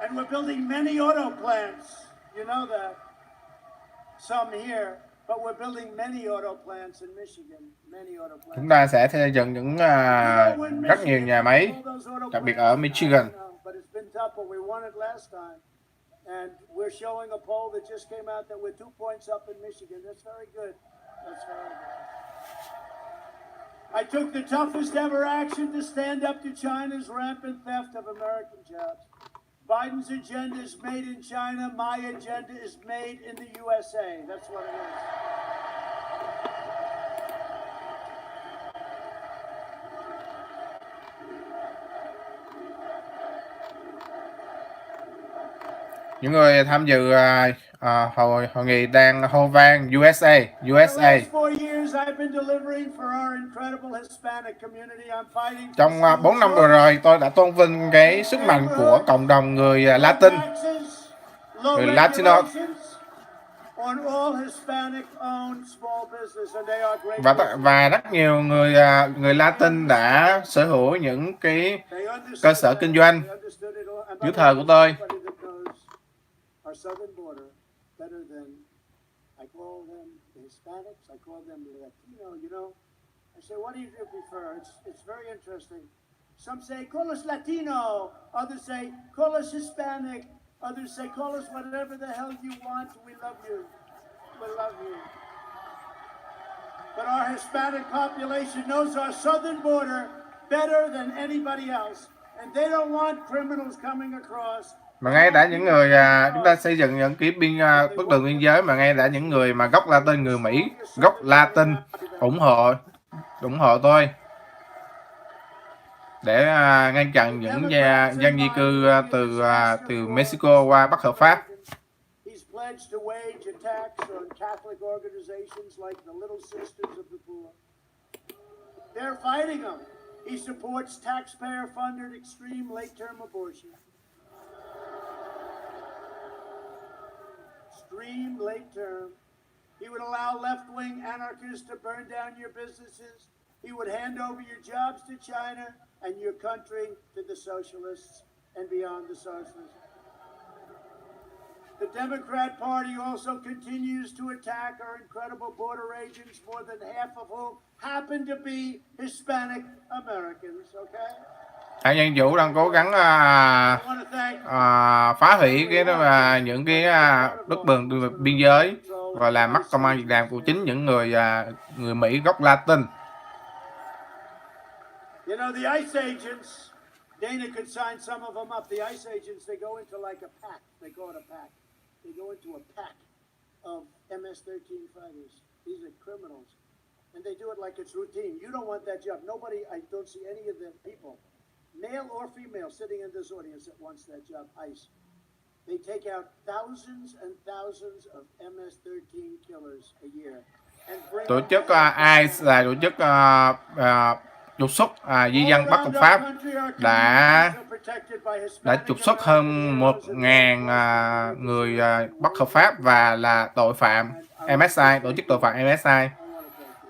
And we're building many auto plants. You know that. Some here, but we're building many auto plants in Michigan. Many auto plants. Chúng ta sẽ xây dựng những rất nhiều nhà máy, đặc biệt ở Michigan. But it's been tough, but we won it last time. And we're showing a poll that just came out that we're 2 points up in Michigan. That's very good. That's very good. I took the toughest ever action to stand up to China's rampant theft of American jobs. Biden's agenda is made in China. My agenda is made in the USA. That's what it is. Những người tham dự hội nghị đang hô vang USA, USA. Trong 4 năm vừa rồi, tôi đã tôn vinh cái sức mạnh của cộng đồng người Latin, người Latino. Và rất nhiều người Latin đã sở hữu những cái cơ sở kinh doanh dưới thời của tôi. Our southern border better than I call them the Hispanics, I call them the Latino, you know. I say, what do you prefer? It's very interesting. Some say, call us Latino. Others say, call us Hispanic. Others say, call us whatever the hell you want. We love you. We love you. But our Hispanic population knows our southern border better than anybody else. And they don't want criminals coming across. Mà ngay đã những người chúng ta xây dựng những cái bức tường biên giới mà ngay đã những người mà gốc Latin, người Mỹ gốc Latin ủng hộ tôi để ngăn chặn những dân di cư từ Mexico qua bất hợp pháp. He supports taxpayer-funded extreme late-term abortion. Extreme late term. He would allow left-wing anarchists to burn down your businesses. He would hand over your jobs to China and your country to the socialists and beyond the socialists. The Democrat Party also continues to attack our incredible border agents, more than half of whom happen to be Hispanic Americans, okay? Đảng Dân Chủ đang cố gắng phá hủy những cái bức tường biên giới và làm mất công ăn việc làm của chính những người Mỹ gốc Latin. You know, the ICE agents, Dana could sign some of them up. The ICE agents, they go into like a pack. They call it a pack. They go into a pack of MS-13 fighters. These are criminals. And they do it like it's routine. You don't want that job. Nobody, I don't see any of the people, male or female, sitting in this audience that wants that job, ICE. They take out thousands and thousands of MS-13 killers a year. Tổ chức ICE là tổ chức trục xuất di dân bất hợp pháp đã trục xuất hơn 1.000 người bất hợp pháp và là tội phạm MSI, tổ chức tội phạm MSI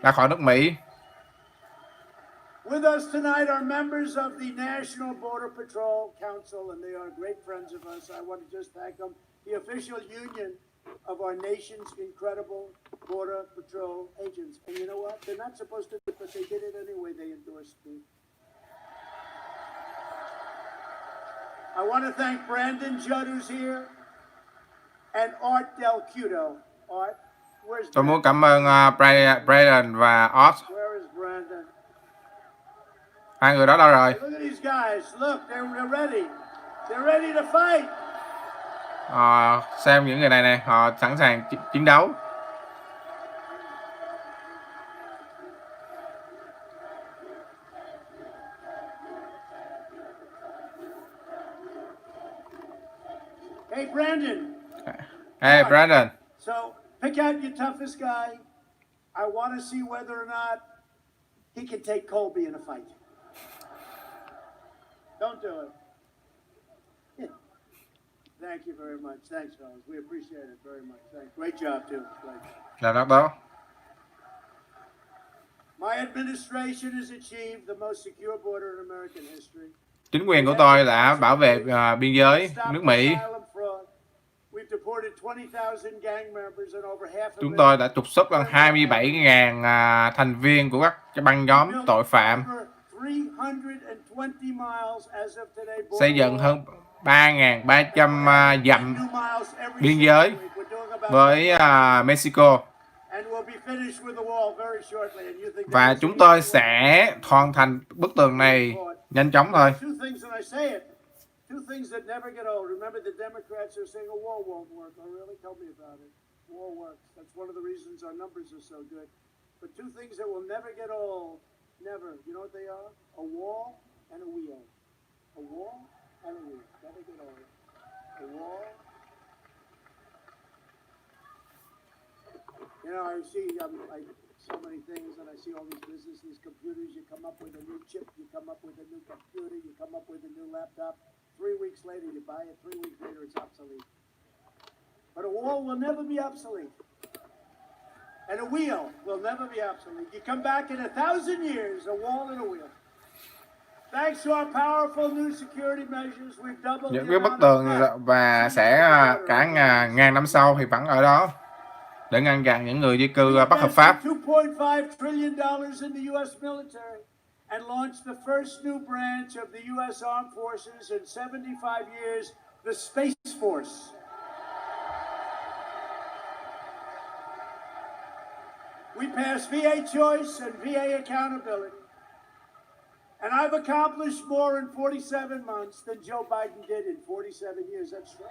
ra khỏi nước Mỹ. With us tonight are members of the National Border Patrol Council, and they are great friends of us. I want to just thank them, the official union of our nation's incredible Border Patrol agents. And you know what? They're not supposed to do it, but they did it anyway. They endorsed me. I want to thank Brandon Judd, who's here, and Art Del Cuto. Art, where's Tôi muốn cảm ơn Brandon và Art. Where is Brandon? Hai người đó đâu rồi? Look at these guys. Look, they're ready. They're ready to fight. Xem những người này nè, họ sẵn sàng chiến đấu. Hey Brandon. Hey Brandon. So pick out your toughest guy. I want to see whether or not he can take Colby in a fight. Don't do it. Thank you very much. Thanks, fellas. We appreciate it very much. Thanks. Great job, too. Là đó. My administration has achieved the most secure border in American history. Chính quyền của tôi đã bảo vệ biên giới nước Mỹ. Chúng tôi đã trục xuất gần 27.000 thành viên của các băng nhóm tội phạm. Xây dựng hơn 3.300 dặm biên giới với Mexico. Và chúng tôi sẽ hoàn thành bức tường này nhanh chóng thôi. Two things that never get old. Remember, the Democrats are saying a wall won't work. Oh, really? Tell me about it. Wall works. That's one of the reasons our numbers are so good. But two things that will never get old. Never. You know what they are? A wall and a wheel. A wall and a wheel. Never get old. A wall. You know, I see so many things, and I see all these businesses, these computers. You come up with a new chip. You come up with a new computer. You come up with a new laptop. 3 weeks later, you buy it. 3 weeks later, it's obsolete. But a wall will never be obsolete. And a wheel will never be obsolete. You come back in 1,000 years, a wall and a wheel. Thanks to our powerful new security measures, we've doubled những cái bức tường và sẽ cả ngàn năm sau thì vẫn ở đó để ngăn chặn những người di cư bất hợp pháp. $2.5 trillion in the U.S. military. And launched the first new branch of the U.S. Armed Forces in 75 years, the Space Force. We passed VA choice and VA accountability. And I've accomplished more in 47 months than Joe Biden did in 47 years. That's true.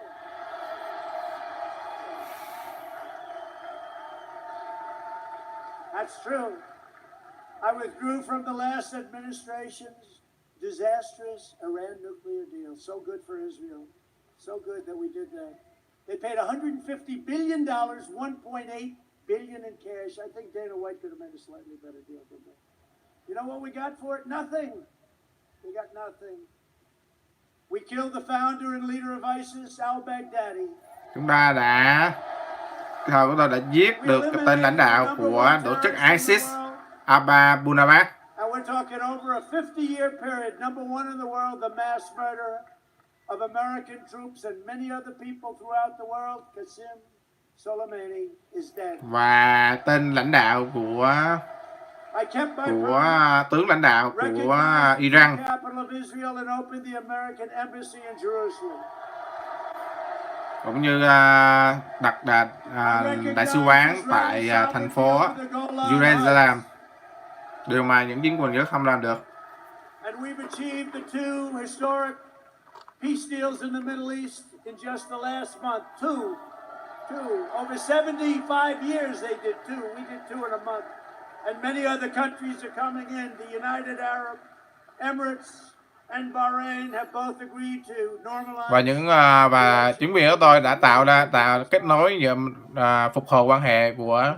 That's true. I withdrew from the last administration's disastrous Iran nuclear deal. So good for Israel. So good that we did that. They paid $150 billion, $1.8 billion in cash. I think Dana White could have made a slightly better deal than that. You know what we got for it? Nothing. We got nothing. We killed the founder and leader of ISIS, al-Baghdadi. Chúng ta đã giết được cái tên lãnh đạo của tổ chức ISIS, Abba Bunabak. And we're talking over a 50-year period. Number one in the world, the mass murder of American troops and many other people throughout the world. Qasem Soleimani is dead. Và tên lãnh đạo của tướng lãnh đạo của Iran cũng như đặt đại sứ quán tại thành phố Jerusalem, điều mà những chính quyền nước không làm được. And we've achieved the two historic peace deals in the Middle East in just the last month. Two. Over 75 years they did two. We did two in a month. And many other countries are coming in. The United Arab Emirates and Bahrain have both agreed to normalize. Và chính quyền của tôi đã tạo kết nối phục hồi quan hệ của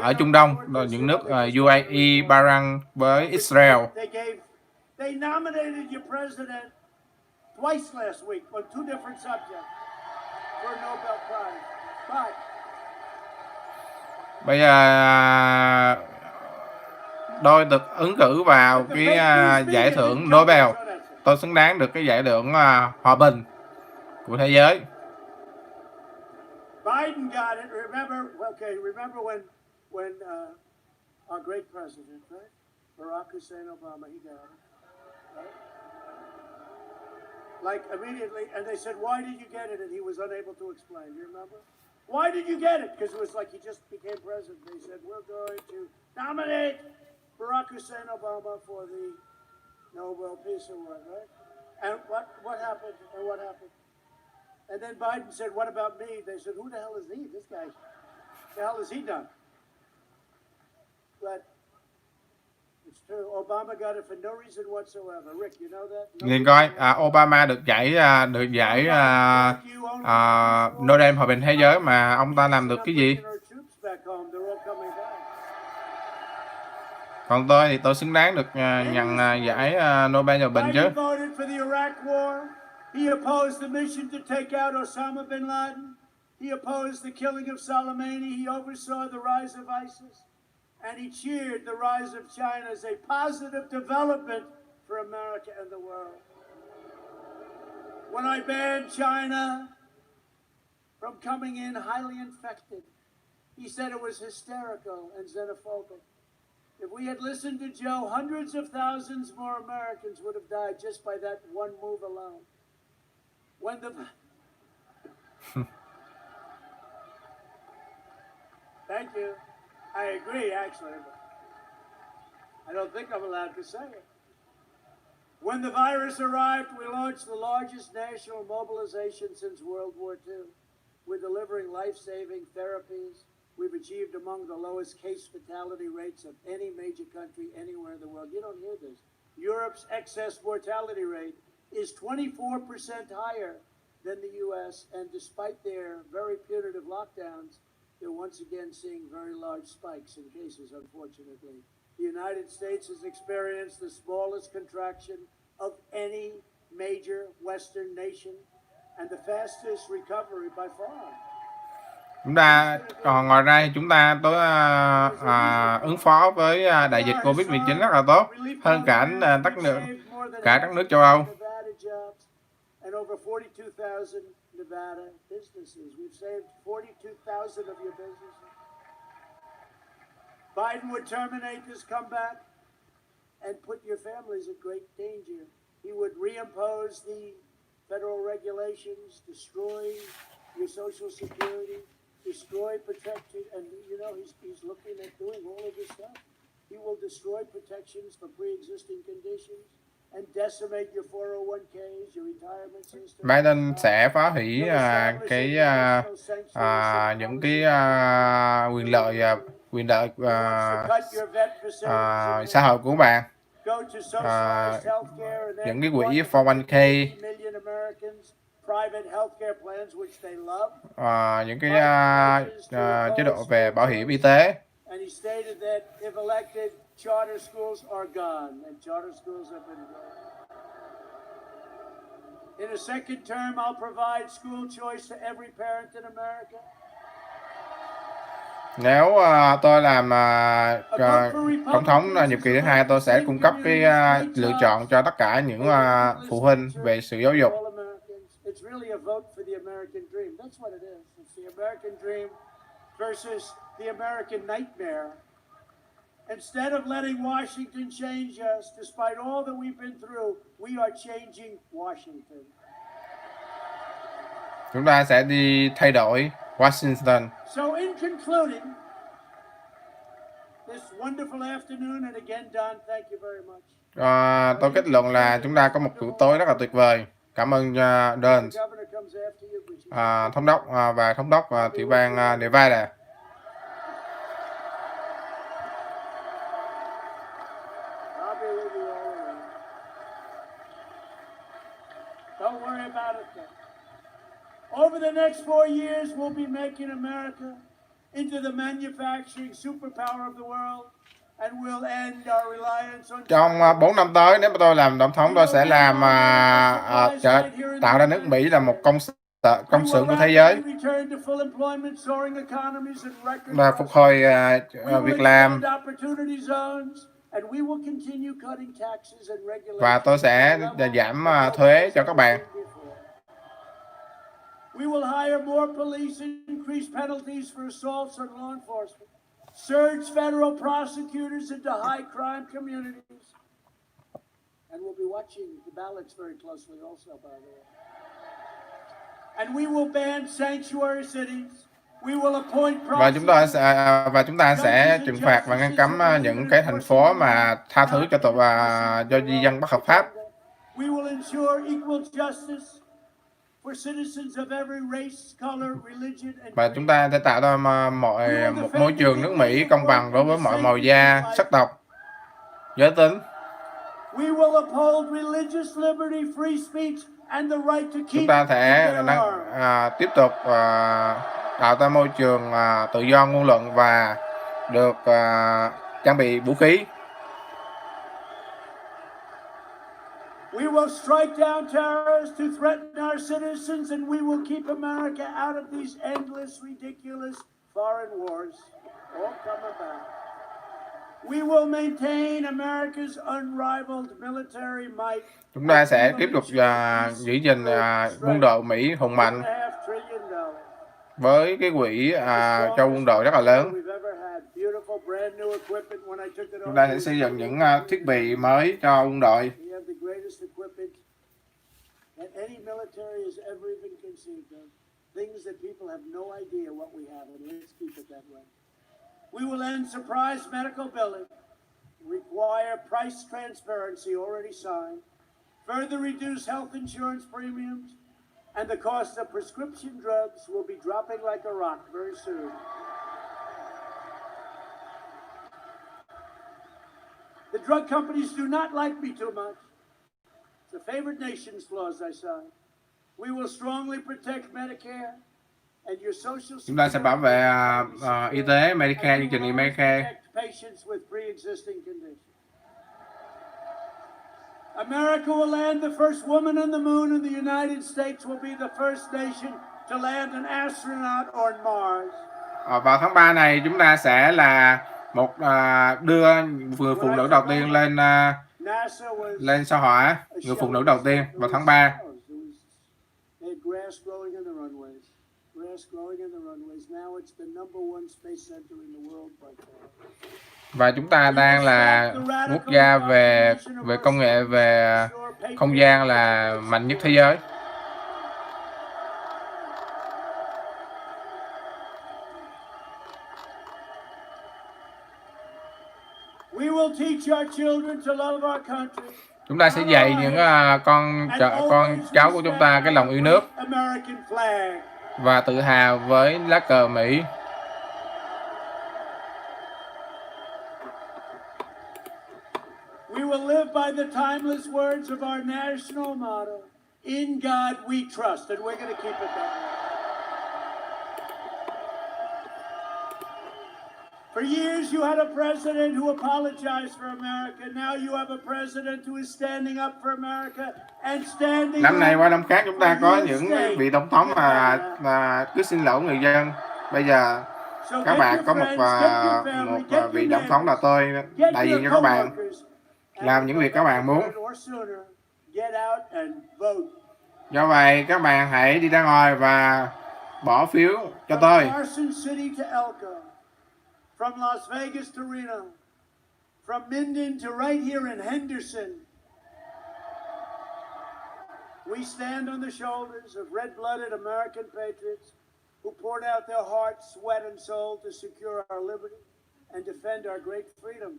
ở Trung Đông, những nước UAE, Bahrain với Israel. They nominated your president twice last week on two different subjects for a Nobel Prize. But bây giờ tôi được ứng cử vào cái giải thưởng Nobel. Tôi xứng đáng được cái giải thưởng hòa bình của thế giới. Biden got it. Remember when our great president, right? Barack Hussein Obama, he got it. Right? Like immediately, and they said, "Why did you get it?" And he was unable to explain. You remember? Why did you get it? Because it was like he just became president. They said, "We're going to nominate Barack Hussein Obama for the Nobel Peace Award," right? And what happened? And what happened? And then Biden said, "What about me?" They said, "Who the hell is he? This guy, the hell has he done?" But it's true. Obama got it for no reason whatsoever. Rick, you know that? Nhìn coi, Obama được giải Nobel hòa bình thế giới mà ông ta làm được cái gì? Còn tôi thì tôi xứng đáng được nhận giải Nobel hòa bình chứ. He opposed the mission to take out Osama bin Laden. He opposed the killing of Soleimani. He oversaw the rise of ISIS. And he cheered the rise of China as a positive development for America and the world. When I banned China from coming in highly infected, he said it was hysterical and xenophobic. If we had listened to Joe, hundreds of thousands more Americans would have died just by that one move alone. When the Thank you. I agree, actually. But I don't think I'm allowed to say it. When the virus arrived, we launched the largest national mobilization since World War II. We're delivering life-saving therapies. We've achieved among the lowest case fatality rates of any major country anywhere in the world. You don't hear this. Europe's excess mortality rate is 24% higher than the U.S., and despite their very punitive lockdowns, they're once again seeing very large spikes in cases, unfortunately. The United States has experienced the smallest contraction of any major Western nation and the fastest recovery by far. Ngoài ra chúng ta ứng phó với đại dịch Covid-19 rất là tốt, hơn cả các nước châu Âu. And over 42,000 Nevada businesses. We've saved 42,000 of your businesses. Biden would terminate this comeback and put your families at great danger. He would reimpose the federal regulations, destroy your Social Security, destroy protection, and you know he's looking at doing all of this stuff. He will destroy protections for pre-existing conditions. Biden sẽ phá hủy những quyền lợi xã hội của bạn, những cái quỹ 401k, những cái chế độ về bảo hiểm y tế. Charter schools are gone, and charter schools have been gone. In a second term, I'll provide school choice to every parent in America. Nếu tôi làm tổng thống nhiệm kỳ thứ hai, tôi sẽ cung cấp cái lựa chọn cho tất cả những phụ huynh về sự giáo dục. It's really a vote for the American dream. That's what it is. It's the American dream versus the American nightmare. Instead of letting Washington change us, despite all that we've been through, we are changing Washington. Chúng ta sẽ đi thay đổi Washington. So in concluding this wonderful afternoon, and again, Don, thank you very much. Tôi kết luận là chúng ta có một buổi tối rất là tuyệt vời. Cảm ơn Đơn, thống đốc và thống đốc tiểu bang Nevada. I'll be with you all around. Don't worry about it then. Over the next 4 years, we'll be making America into the manufacturing superpower of the world, and we'll end our reliance on Trong 4 năm tới, nếu mà tôi làm tổng thống, tôi sẽ làm tạo ra nước Mỹ là một công xưởng của thế giới và phục hồi việc làm. Và tôi sẽ giảm thuế cho các bạn. We will hire more police, increase penalties for assaults on law enforcement, surge federal prosecutors into high crime communities. And we'll be watching the ballots very closely also, by the way. And we will ban sanctuary cities. We will appoint Và chúng ta sẽ trừng phạt và ngăn cấm những cái thành phố mà tha thứ cho di dân bất hợp pháp. We will ensure equal justice for citizens of every race, color, religion and và chúng ta sẽ tạo ra một môi trường nước Mỹ công bằng đối với mọi màu da, sắc tộc, giới tính. Chúng ta sẽ tiếp tục tạo ra môi trường tự do ngôn luận và được trang bị vũ khí. We will strike down terrorists who threaten our citizens, and we will keep America out of these endless, ridiculous foreign wars. All come about. We will maintain America's unrivaled military might. Chúng ta sẽ tiếp tục giữ gìn quân đội Mỹ hùng mạnh với cái quỹ cho quân đội rất là lớn. Chúng ta sẽ xây dựng những thiết bị mới cho quân đội. We will end surprise medical billing, require price transparency already signed, further reduce health insurance premiums, and the cost of prescription drugs will be dropping like a rock very soon. The drug companies do not like me too much. It's a favored nations clause I signed. We will strongly protect Medicare and your social security. Chúng ta sẽ bảo vệ y tế, Medicare, chương trình Medicare. Patients with pre-existing conditions. America will land the first woman on the moon, and the United States will be the first nation to land an astronaut on Mars. Vào tháng 3 này chúng ta sẽ là đưa người phụ nữ đầu tiên lên sao hỏa, người phụ nữ đầu tiên vào tháng 3. Và chúng ta đang là quốc gia về công nghệ về không gian là mạnh nhất thế giới. Chúng ta sẽ dạy những con cháu của chúng ta cái lòng yêu nước và tự hào với lá cờ Mỹ. We will live by the timeless words of our national motto, "In God we trust," and we're going to keep it that way. For years you had a president who apologized for America. Now you have a president who is standing up for America and standing. Năm này qua năm khác chúng ta có những vị tổng thống mà cứ xin lỗi người dân. Bây giờ các bạn có một vị tổng thống là tôi đại diện cho các bạn. Làm những việc các bạn muốn. Do vậy các bạn hãy đi ra ngoài và bỏ phiếu cho tôi. From Las Vegas to Reno, from Minden to right here in Henderson, we stand on the shoulders of red-blooded American patriots who poured out their heart, sweat, and soul to secure our liberty and defend our great freedom.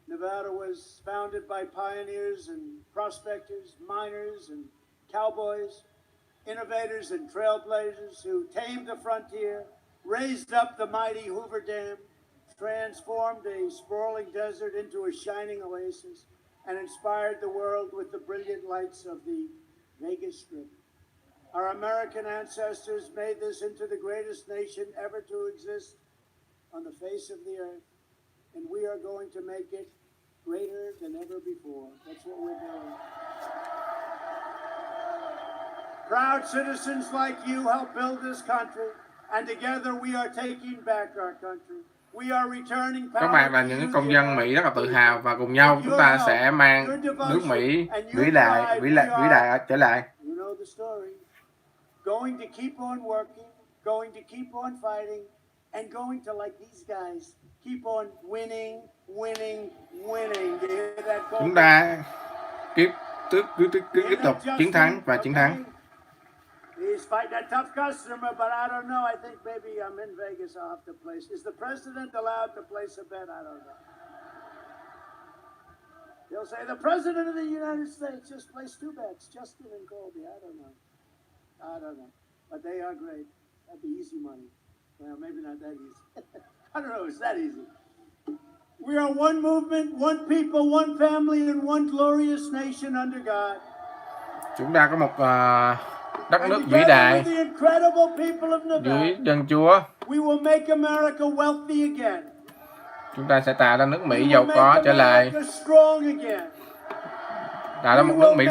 Nevada was founded by pioneers and prospectors, miners and cowboys, innovators and trailblazers who tamed the frontier, raised up the mighty Hoover Dam, transformed a sprawling desert into a shining oasis, and inspired the world with the brilliant lights of the Vegas Strip. Our American ancestors made this into the greatest nation ever to exist on the face of the earth, and we are going to make it greater than ever before. That's what we're doing. Proud citizens like you help build this country, and together we are taking back our country. We are returning power. Các bạn là những công dân Mỹ rất là tự hào, và cùng nhau chúng ta sẽ mang nước Mỹ vĩ đại trở lại. You know the story. Going to keep on working, going to keep on fighting, and going to, like these guys, keep on winning. Chúng ta tiếp tục chiến thắng và chiến thắng. He's fighting a tough customer, but I don't know. I think maybe I'm in Vegas. I'll have to place. Is the president allowed to place a bet? I don't know. He'll say the president of the United States just placed 2 bets, Justin and Colby. I don't know. But they are great. That'd be easy money. Well, maybe not that easy. I don't know. It's that easy. We are one movement, one people, one family, and one glorious nation under God. Chúng ta có một đất nước vĩ đại dưới dân Chúa. Chúng ta sẽ tạo ra nước Mỹ giàu có trở lại, tạo ra một nước Mỹ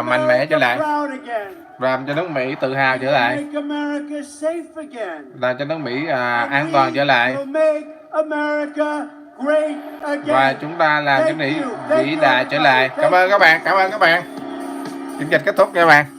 mạnh mẽ trở lại, làm cho nước Mỹ tự hào trở lại, làm cho nước Mỹ an toàn trở lại, và chúng ta làm cho Mỹ vĩ đại trở lại. Cảm ơn các bạn. Chương trình kết thúc nha các bạn.